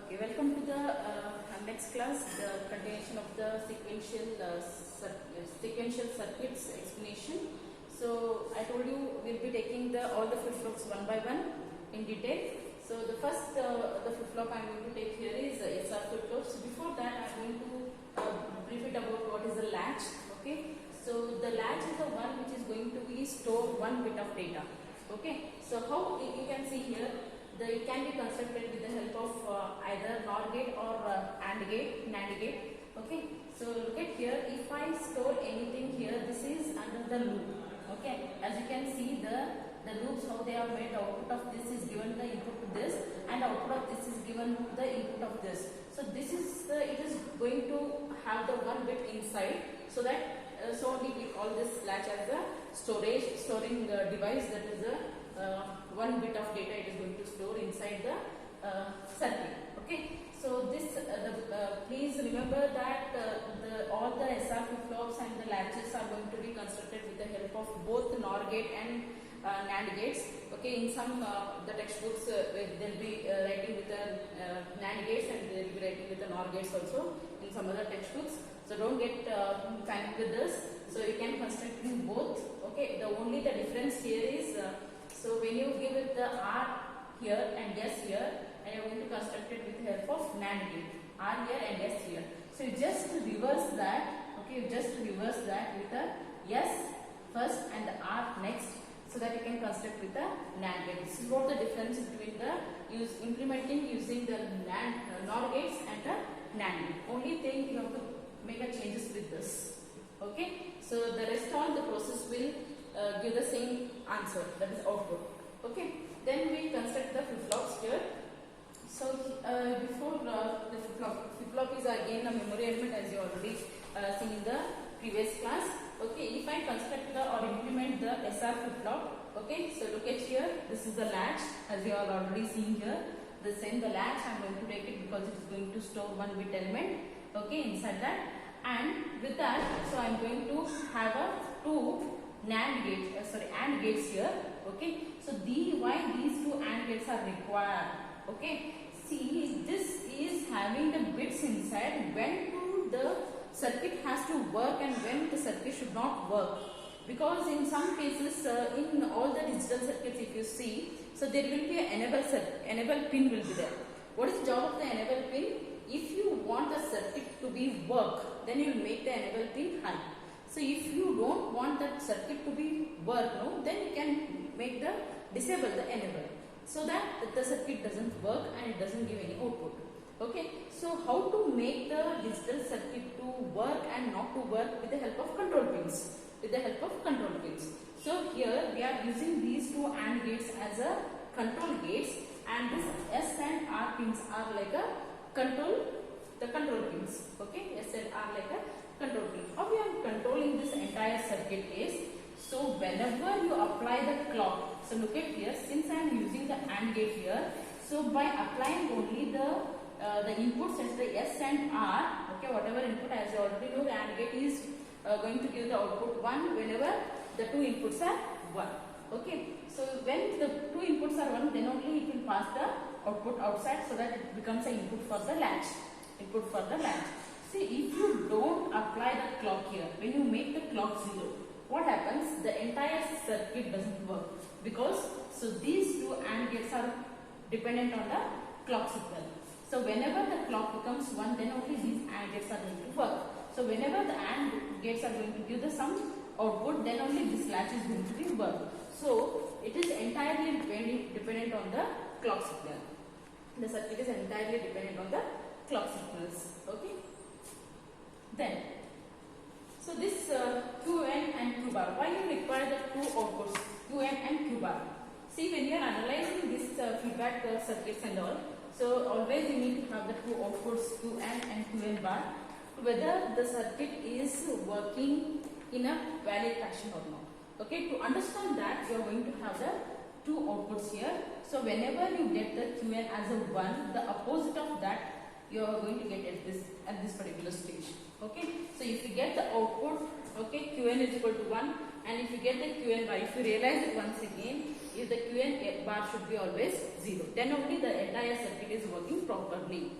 Okay, welcome to the next class, the continuation of the sequential circuits explanation. So I told you we'll be taking all the flip-flops one by one in detail. So the first the flip-flop I'm going to take here is SR flip-flop. So before that I'm going to brief it about what is the latch. Okay, so the latch is the one which is going to be store one bit of data. Okay, so how you can see here. It can be constructed with the help of either NOR gate or AND gate, NAND gate. Okay, so look at here. If I store anything here, this is under the loop. Okay, as you can see the loops how they are made. Output of this is given the input to this, and output of this is given the input of this. So this is it is going to have the one bit inside, so that so only we call this latch as a storing device. That is a one bit of data it is going to store inside the circuit. Okay, so this please remember that all the SR flip-flops and the latches are going to be constructed with the help of both NOR gate and NAND gates. Okay, in some the textbooks they'll be writing with the NAND gates, and they'll be writing with the NOR gates also in some other textbooks. So don't get panicked with this. So you can construct in both. Okay, the difference here is so when you give it the R here and S here, and you are going to construct it with the help of NAND gate, R here and S here. So you just reverse that. Okay, you just reverse that with the S first and the R next, so that you can construct with the NAND gate. This is what the difference between the implementing using the NOR gates and the NAND gate. Only thing you have to make a changes with this. Okay, so the rest all the process will give the same answer, that is output. Okay, then we construct the flip-flops here. So before the flip-flop is again a memory element, as you already seen in the previous class. Okay, if I construct or implement the SR flip-flop, okay, so look at here, this is the latch, as you are already seeing here. The latch I'm going to take it because it is going to store one bit element, okay, inside that. And with that, so I'm going to have two AND gates here. Okay, so why these two AND gates are required? Okay, see, this is having the bits inside when the circuit has to work and when the circuit should not work. Because in some cases, in all the digital circuits, if you see, so there will be an enable pin will be there. What is the job of the enable pin? If you want the circuit to be work, then you will make the enable pin high. So if you don't want that circuit to be work, no, then you can make disable the enable, so that the circuit doesn't work and it doesn't give any output. Okay, so how to make the digital circuit to work and not to work? With the help of control pins. So here we are using these two AND gates as a control gates, and this S and R pins are like a control pins. Okay, S and R like a control pin. How we are controlling this entire circuit is, so whenever you apply the clock, so look at here, since I am using the AND gate here, so by applying only the inputs as the S and R, okay, whatever input, as you already know, the AND gate is going to give the output 1 whenever the two inputs are 1. Okay, so when the two inputs are 1, then only it will pass the output outside, so that it becomes an input for the latch. See, if you don't apply the clock here, when you make the clock 0, what happens? The entire circuit doesn't work, because so these two AND gates are dependent on the clock signal. So whenever the clock becomes 1, then only these AND gates are going to work. So whenever the AND gates are going to give some output, then only this latch is going to be work. So it is entirely dependent on the clock signal. The circuit is entirely dependent on the clock signals. Okay. Then, so this Qn and Q bar. Why you require the two outputs, Qn and Q bar? See, when you are analyzing this feedback circuits and all, so always you need to have the two outputs, Qn and Qn bar, whether the circuit is working in a valid fashion or not. Okay, to understand that, you are going to have the two outputs here. So whenever you get the Qn as a 1, the opposite of that you are going to get at this particular stage. Okay, so if you get the output, okay, Qn is equal to 1, and if you get the Qn bar, if you realize it once again, if the Qn bar should be always 0, then only the entire circuit is working properly.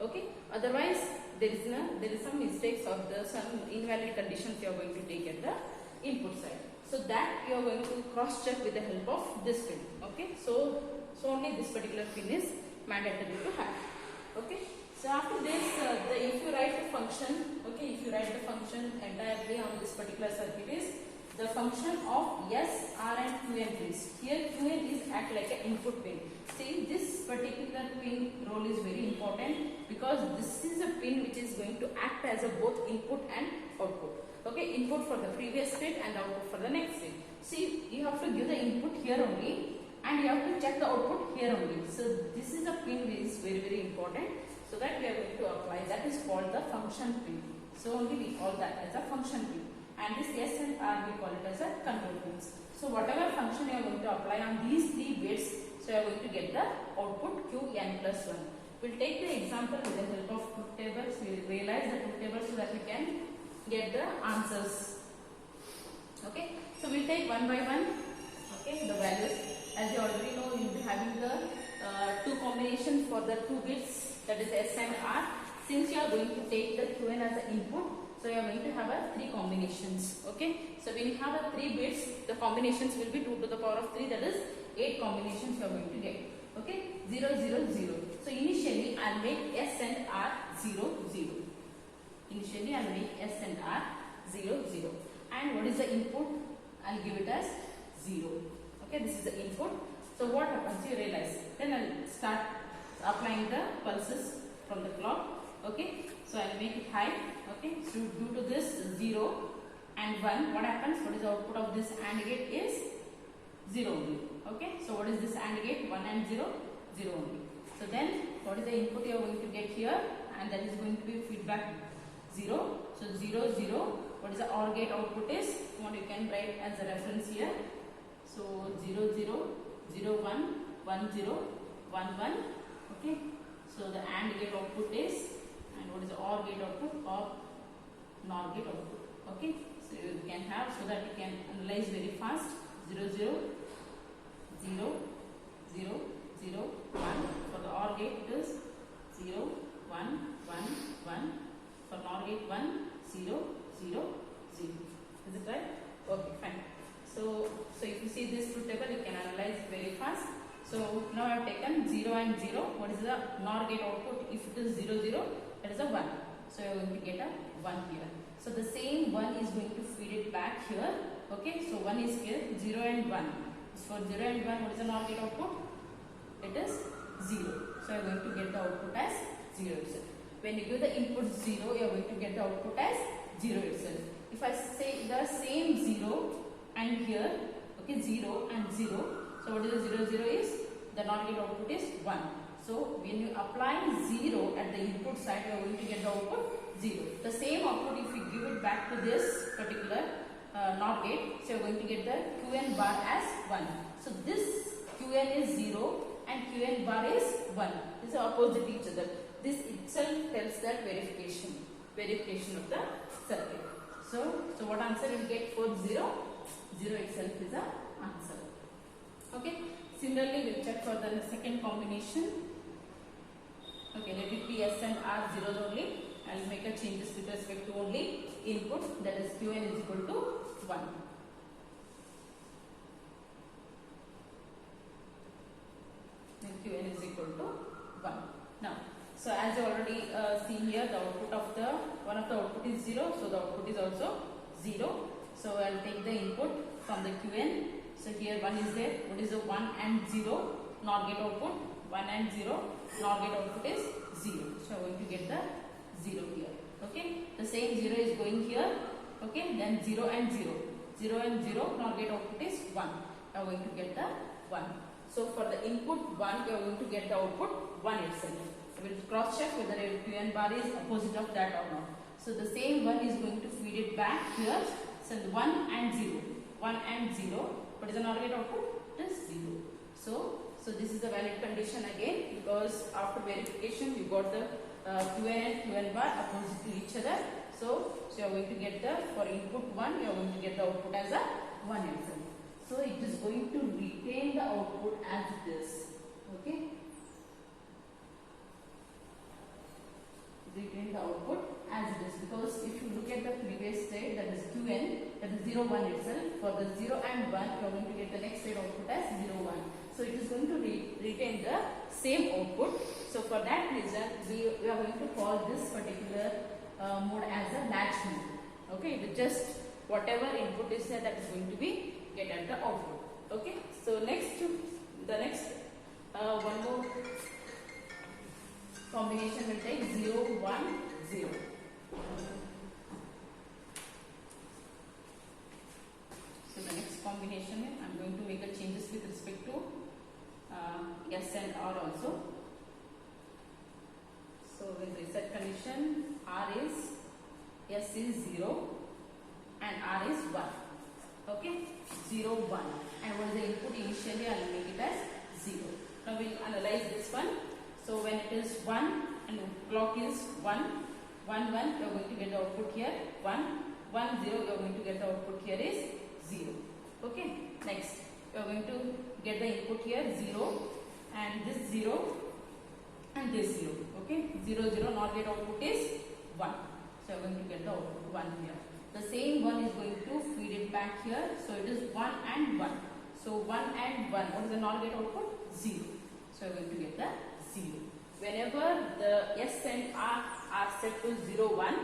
Okay, otherwise there is some mistakes or some invalid conditions you are going to take at the input side. So that you are going to cross check with the help of this pin. Okay, so only this particular pin is mandatory to have. Okay, so after this, if you write the function, okay, if you write the function entirely on this particular circuit is the function of S, R and Qn pins. Here Qn is act like an input pin. See, this particular pin role is very important because this is a pin which is going to act as a both input and output. Okay, input for the previous state and output for the next state. See, you have to give the input here only and you have to check the output here only. So this is a pin which is very important. So that we are going to apply, that is called the function pin. So only we call that as a function pin. And this S and R we call it as a control pins. So whatever function you are going to apply on these 3 bits, so you are going to get the output Qn plus 1. We'll take the example with the help of truth tables. We will realize the truth table so that we can get the answers. Okay, so we'll take one by one. Okay, the values. As you already know, you will be having the 2 combinations for the 2 bits, that is S and R. Since you are going to take the Qn as an input, so you are going to have a 3 combinations. Okay, so when you have a 3 bits, the combinations will be 2 to the power of 3, that is 8 combinations you are going to get. Okay, 0 0 0. So initially I will make S and R 0 0. Initially I will make S and R 0 0. And what is the input? I will give it as 0. Okay, this is the input. So what happens? You realize. Then I will start applying the pulses from the clock. Okay, so I will make it high. Okay, so due to this 0 and 1, what happens? What is the output of this AND gate is 0 only. Okay, so what is this AND gate? 1 and 0, 0 only. So then what is the input you are going to get here? And that is going to be feedback 0. So 0 0. What is the OR gate output is? What you can write as a reference here. So 0 0 0 1 1 0 1 1. Okay, so the AND gate output is, and what is the OR gate output? Or NOR gate output. Okay, so you can have, so that you can analyze very fast. 0 0 0 0 0 1. For the OR gate it is 0 1 1 1. For NOR gate 1 0 0 0. Is it right? Okay, fine. So if you see this truth table, you can analyze very fast. So now I have taken 0 and 0. What is the NOR gate output? If it is 0 0, that is a 1. So you are going to get a 1 here. So the same 1 is going to feed it back here. Okay, so 1 is here, 0 and 1. For 0 and 1, what is the NOR gate output? It is 0. So you are going to get the output as 0 itself. When you give the input 0, you are going to get the output as 0 itself. If I say the same 0 and here, okay, 0 and 0. So what is the 0 0 is? The NOR gate output is 1. So when you apply 0 at the input side, you are going to get the output 0. The same output if you give it back to this particular NOR gate, so you are going to get the Qn bar as 1. So this Qn is 0 and Qn bar is 1. These are opposite each other. This itself tells that verification of the circuit. So what answer you get for 0? 0 itself is the answer. Okay. Similarly, we will check for the second combination. Okay, let it be S and R 0 only. I will make a changes with respect to only input, that is Qn is equal to 1. Then Qn is equal to 1. Now, so as you already seen here, the output of the one of the output is 0, so the output is also 0. So I will take the input from the Qn. So here 1 is there. What is the 1 and 0? NOR gate output 1 and 0. NOR gate output is 0. So I am going to get the 0 here. Okay. The same 0 is going here. Okay. Then 0 and 0. 0 and 0. NOR gate output is 1. I am going to get the 1. So for the input 1, you are going to get the output 1 itself. We will cross check whether Qn bar is opposite of that or not. So the same 1 is going to feed it back here. So 1 and 0. 1 and 0. What is the NOR gate output? It is 0. So this is the valid condition again, because after verification we got the Qn and Qn bar opposite to each other. So you are going to get the, for input 1 you are going to get the output as a 1 itself. So it is going to retain the output as it is. Okay. Retain the output as it is, because if you look at the previous state, that is Qn, that is 0 1 itself, for the 0 and 1 you are going to get the next state output as 0 1. So it is going to retain the same output. So for that reason we are going to call this particular mode as a latch mode. Okay, with just whatever input is there, that is going to be get at the output. Okay, so the next one more combination will take 0 1 0. So the next combination, I am going to make a changes with respect to S and R also. So with reset condition, S is 0 and R is 1. Okay, 0 1. And what is the input? Initially I will make it as 0. Now we will analyze this one. So when it is 1 and clock is 1 1 1, you are going to get the output here 1 1 0, you are going to get the output here is 0. Okay, next you are going to get the input here 0 and this 0 and this 0. Okay, 0 0, not get output is 1. So you are going to get the output 1 here. The same one is going to feed it back here. So it is 1 and 1. So 1 and 1, what is the not get output? 0. So you are going to get the 0. Whenever the S and R are set to 0 1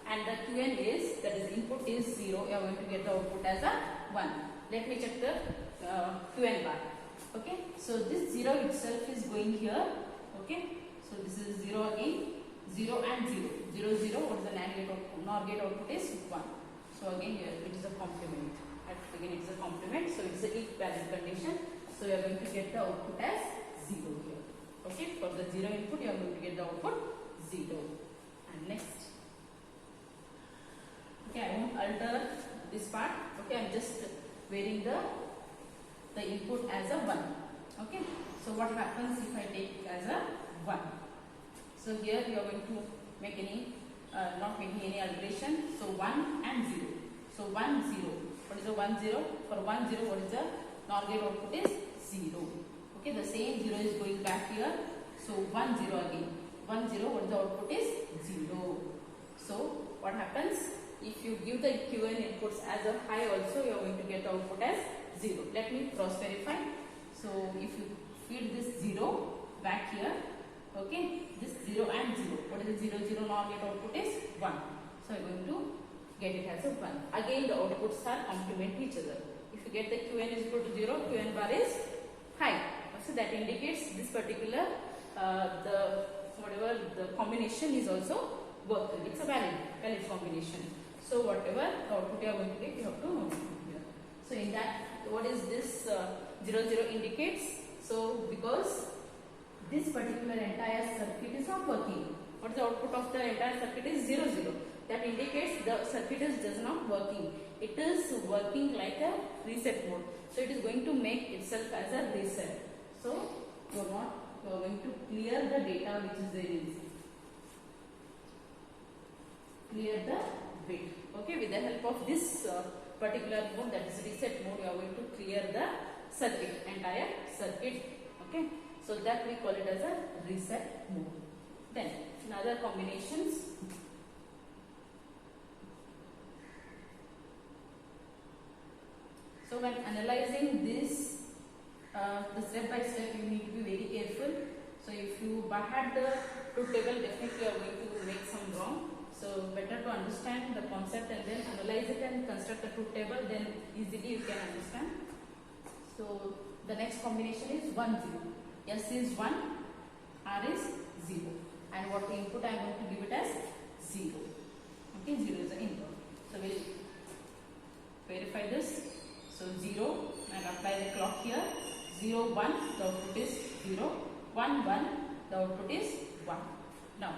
and the Qn is, that is input is 0, you are going to get the output as a 1. Let me check the Qn bar. Okay, so this 0 itself is going here. Okay, so this is 0 again, 0 and 0. 0 0, what is the NAND gate output? NOR gate output is 1. So again here it is a complement. Again it is a complement, so it is a equivalent condition. So you are going to get the output as 0 here. Okay, for the 0 input you are going to get the output 0. And next, okay, I won't alter this part. Okay, I am just varying the input as a 1. Okay, so what happens if I take it as a 1? So here you are going to make any not making any alteration. So 1 and 0. So 1 0. What is the 1 0? For 1 0, what is the NOR gate output is 0. Okay, the same 0 is going back here. So 1 0 again. 1 0, what is the output is 0. So what happens? If you give the Qn inputs as a high also, you are going to get the output as 0. Let me cross verify. So if you feed this 0 back here, okay, this 0 and 0, what is the 0 0 NOR gate output is 1. So I am going to get it as a 1. Again the outputs are complement each other. If you get the Qn is equal to 0, Qn bar is high. So that indicates this particular whatever the combination is also working. It's a valid combination. So whatever output you are going to get, you have to note here. So in that, what is this 0 0 indicates? So because this particular entire circuit is not working. What is the output of the entire circuit is 0 0. That indicates the circuit is just not working. It is working like a reset mode. So it is going to make itself as a reset. So you are going to clear the data which is there in. Clear the bit. Okay, with the help of this particular mode, that is reset mode, you are going to clear the circuit, entire circuit. Okay, so that we call it as a reset mode. Then in other combinations, so when analyzing this, the step by step you need to be very careful. So if you by heart the truth table, definitely you are going to make some wrong. So better to understand the concept and then analyze it and construct a truth table, then easily you can understand. So the next combination is 1 0. S is 1, R is 0. And what the input I am going to give it as 0. Okay, 0 is the input. So we will verify this. So 0 and apply the clock here. 0 1, the output is 0. 1 1, the output is 1. Now,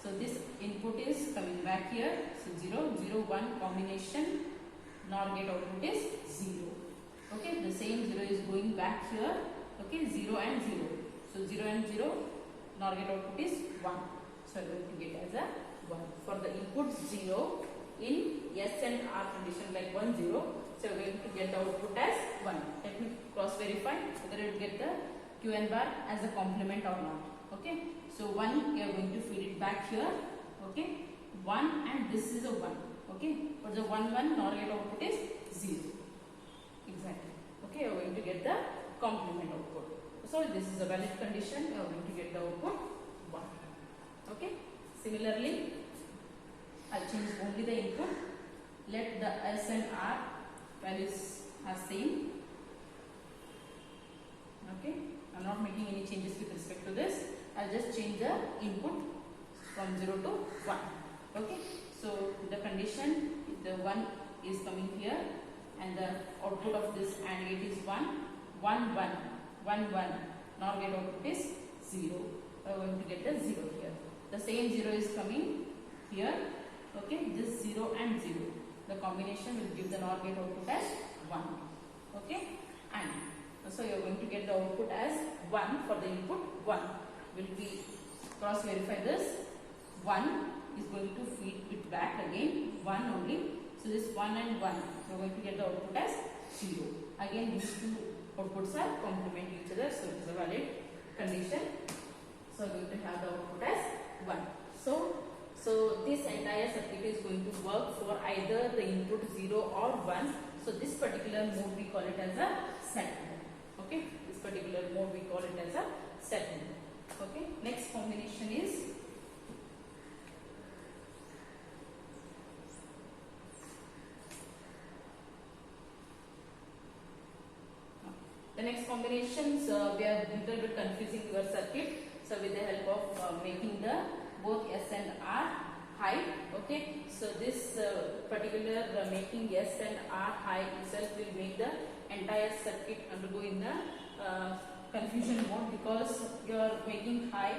so this input is coming back here. So 0 0 1 combination, NOR gate output is 0. Okay, the same 0 is going back here. Okay, 0 and 0. So 0 and 0, NOR gate output is 1. So I am going to get as a 1. For the input 0, in S and R condition like 1, 0. So we are going to get the output as 1. Let me cross verify whether it will get the Qn bar as a complement or not. Okay. So 1 we are going to feed it back here. Okay. 1 and this is a 1. Okay. But the 1, 1 NOR gate output is 0. Exactly. Okay. You are going to get the complement output. So this is a valid condition. You are going to get the output 1. Okay. Similarly, I'll change only the input. Let the S and R values are same. Okay. I'm not making any changes with respect to this. I'll just change the input from 0 to 1. Okay. So the condition, the 1 is coming here, and the output of this AND gate is 1, 1, 1, 1, 1. NOR gate output is 0. We are going to get the 0 here. The same 0 is coming here. Okay, this 0 and 0. The combination will give the NOR gate output as 1. Okay, and so you are going to get the output as 1 for the input 1. Will be cross verify this. 1 is going to feed it back again 1 only. So this 1 and 1 you are going to get the output as 0. Again these two outputs are complement each other, so it is a valid condition. So we are going to have the output as 1. So this entire circuit is going to work for either the input 0 or 1. So this particular mode we call it as a set mode. Okay, this particular mode we call it as a set mode. Okay, next combination is the next combinations. We are little bit confusing your circuit. So with the help of making the both S and R high. Okay. So this particular making S and R high itself will make the entire circuit undergo in the confusion mode, because you are making high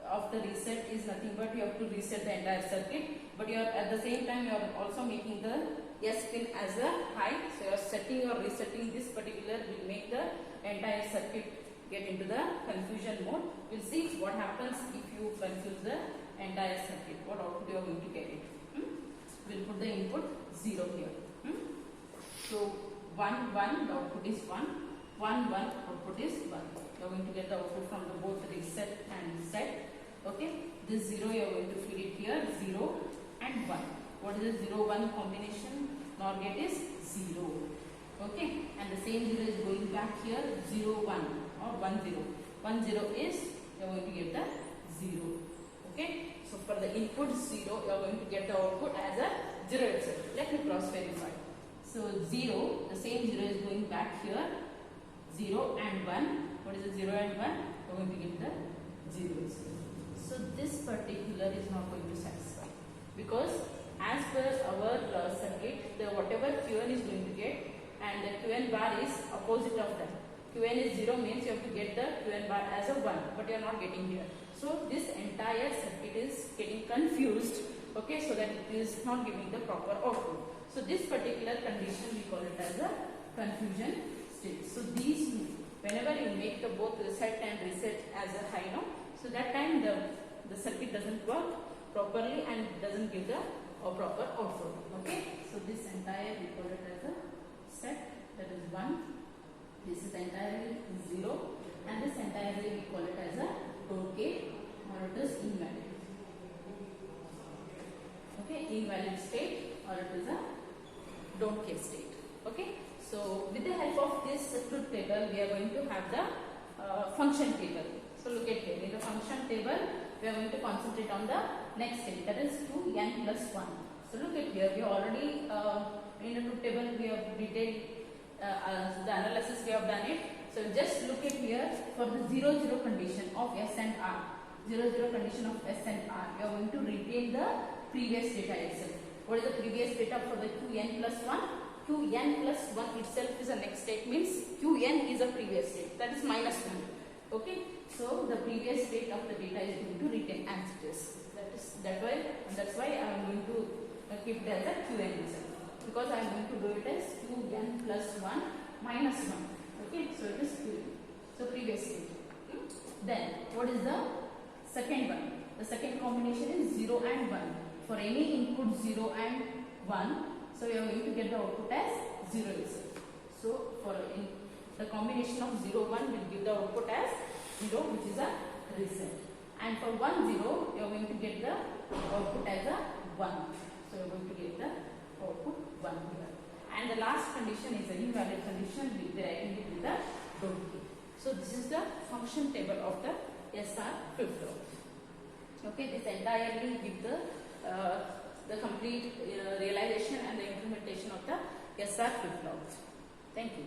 of the reset is nothing but you have to reset the entire circuit, but you are at the same time you are also making the S pin as a high. So you are setting or resetting this particular will make the entire circuit get into the confusion mode. We'll see what happens if you confuse the entire circuit. What output you are going to get it. We'll put the input 0 here. So 1, 1, the output is 1. 1, 1, output is 1. You are going to get the output from the both reset and set. Okay. This 0 you are going to feed it here. 0 and 1. What is the 0, 1 combination? NOR gate is 0. Okay. And the same 0 is going back here. 0, 1 or 1, 0. 1, 0 is you are going to get the 0. Okay. So for the input 0, you are going to get the output as a 0 itself. Let me cross verify. So 0, the same 0 is going back here. 0 and 1. What is the 0 and 1? You are going to get the 0 itself. So this particular is not going to satisfy, because as per our circuit, the whatever Qn is going to get, and the Qn bar is opposite of that. Qn is 0 means you have to get the Qn bar as a 1, but you are not getting here. So this entire circuit is getting confused, okay, so that it is not giving the proper output. So this particular condition we call it as a confusion state. So these, whenever you make the both reset and reset as a high note, so that time the circuit doesn't work properly and doesn't give the proper output. Okay, so this entire we call it as a set, that is 1. This is entirely 0, and this entirely we call it as a don't gate, or it is invalid. Okay, invalid state, or it is a don't care state. Okay, so with the help of this truth table, we are going to have the function table. So look at here, in the function table, we are going to concentrate on the next state, that is 2n plus 1. So look at here, we already in the truth table we have detailed the analysis, we have done it. So just look at here, for the 0, 0 condition of S and R, 0, 0 condition of S and R, we are going to retain the previous data itself. What is the previous data for the Qn plus 1? Qn plus 1 itself is a next state, means Qn is a previous state, that is minus 1. Okay, so the previous state of the data is going to retain as it is. That's why I am going to keep it as a Qn itself, because I am going to do it as Qn plus 1 minus 1. Okay, so it is Qn. So previous state. Then what is the second one? The second combination is 0 and 1. For any input 0 and 1, so we are going to get the output as 0 itself. So for in the combination of 0, 1 will give the output as 0, which is a reset. And for 1, 0, you are going to get the output as a 1. So you are going to get the output 1 here. And the last condition is an invalid condition. We will be writing it with the don't keep. So this is the function table of the SR flip-flop. Okay, this entirely gives the complete realization and the implementation of the SR flip-flop. Thank you.